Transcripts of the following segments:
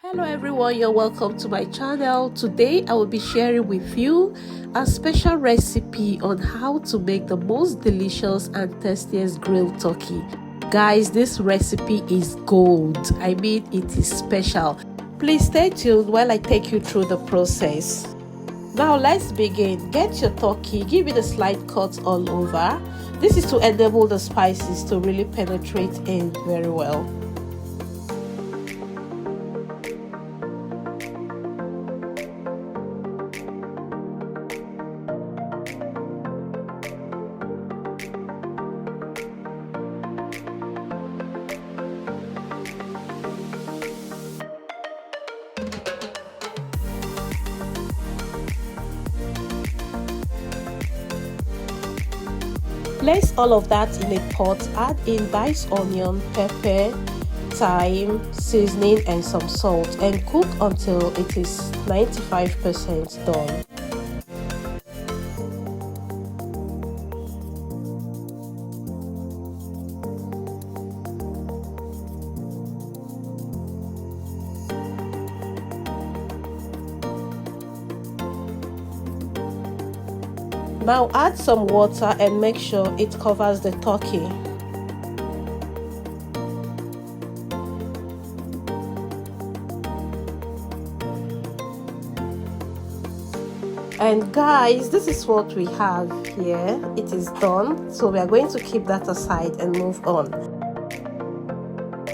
Hello everyone, you're welcome to my channel. Today I will be sharing with you a special recipe on how to make the most delicious and tastiest grilled turkey. Guys, this recipe is gold. I mean, it is special. Please stay tuned while I take you through the process. Now let's begin. Get your turkey, give it a slight cut all over. This is to enable the spices to really penetrate in very well. Place all of that in a pot, add in diced onion, pepper, thyme, seasoning and some salt and cook until it is 95% done. Now add some water and make sure it covers the turkey. And guys, this is what we have here. It is done. So we are going to keep that aside and move on.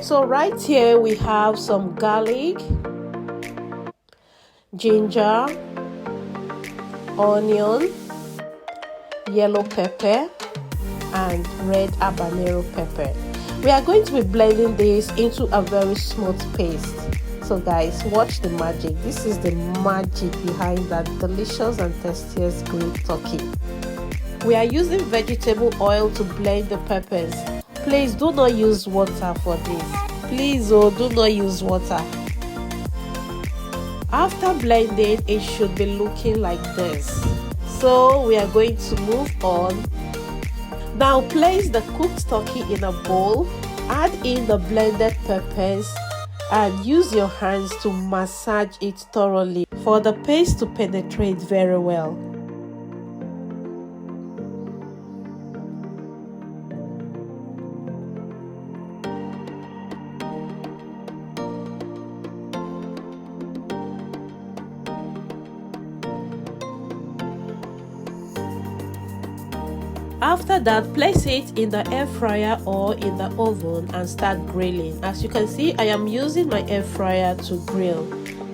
So right here we have some garlic, ginger, onion, yellow pepper and red habanero pepper. We are going to be blending this into a very smooth paste. So guys, watch the magic. This is the magic behind that delicious and tastiest grilled turkey. We are using vegetable oil to blend the peppers. Please do not use water for this. Please do not use water. After blending, it should be looking like this. So we are going to move on. Now place the cooked turkey in a bowl, add in the blended peppers and use your hands to massage it thoroughly for the paste to penetrate very well. After that, place it in the air fryer or in the oven and start grilling. As you can see, I am using my air fryer to grill.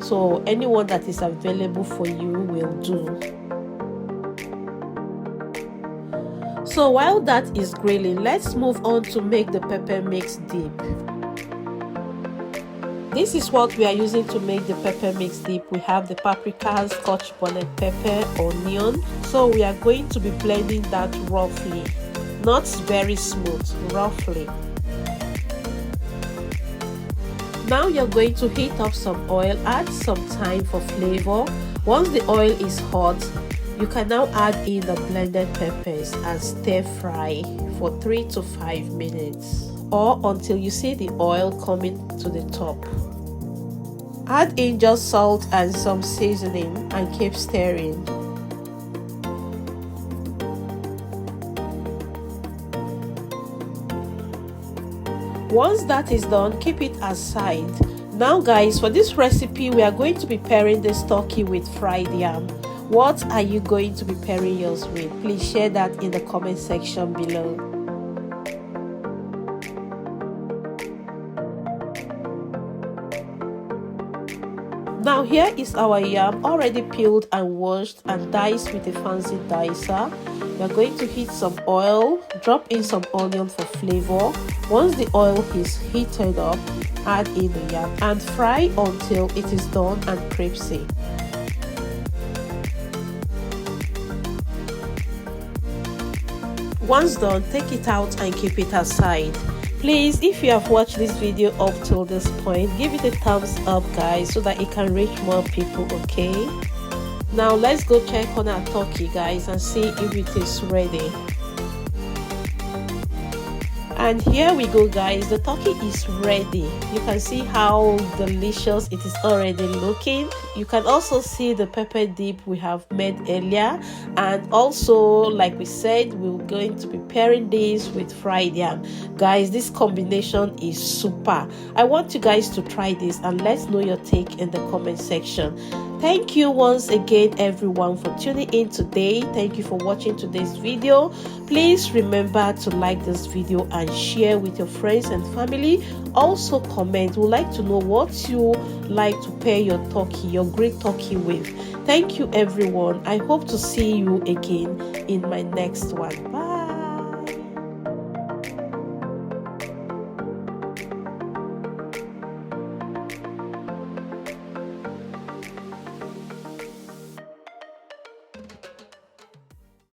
So anyone that is available for you will do. So while that is grilling, let's move on to make the pepper mix dip. This is what we are using to make the pepper mix dip. We have the paprika, scotch bonnet pepper, onion. So we are going to be blending that roughly, not very smooth, roughly. Now you're going to heat up some oil, add some thyme for flavor. Once the oil is hot, you can now add in the blended peppers and stir fry for 3 to 5 minutes or until you see the oil coming to the top. Add in just salt and some seasoning and keep stirring. Once that is done, keep it aside. Now guys, for this recipe we are going to be pairing this turkey with fried yam. What are you going to be pairing yours with? Please share that in the comment section below. Now here is our yam already peeled and washed and diced with a fancy dicer. We are going to heat some oil, drop in some onion for flavor. Once the oil is heated up, add in the yam and fry until it is done and crispy. Once done, take it out and keep it aside. Please, if you have watched this video up till this point, give it a thumbs up guys so that it can reach more people, okay? Now let's go check on our turkey guys and see if it is ready. And here we go, guys. The turkey is ready. You can see how delicious it is already looking. You can also see the pepper dip we have made earlier, and also, like we said, we're going to be pairing this with fried yam. Guys, this combination is super. I want you guys to try this and let's know your take in the comment section. Thank you once again, everyone, for tuning in today. Thank you for watching today's video. Please remember to like this video and share with your friends and family. Also comment. We'd like to know what you like to pair your turkey, your grilled turkey with. Thank you, everyone. I hope to see you again in my next one.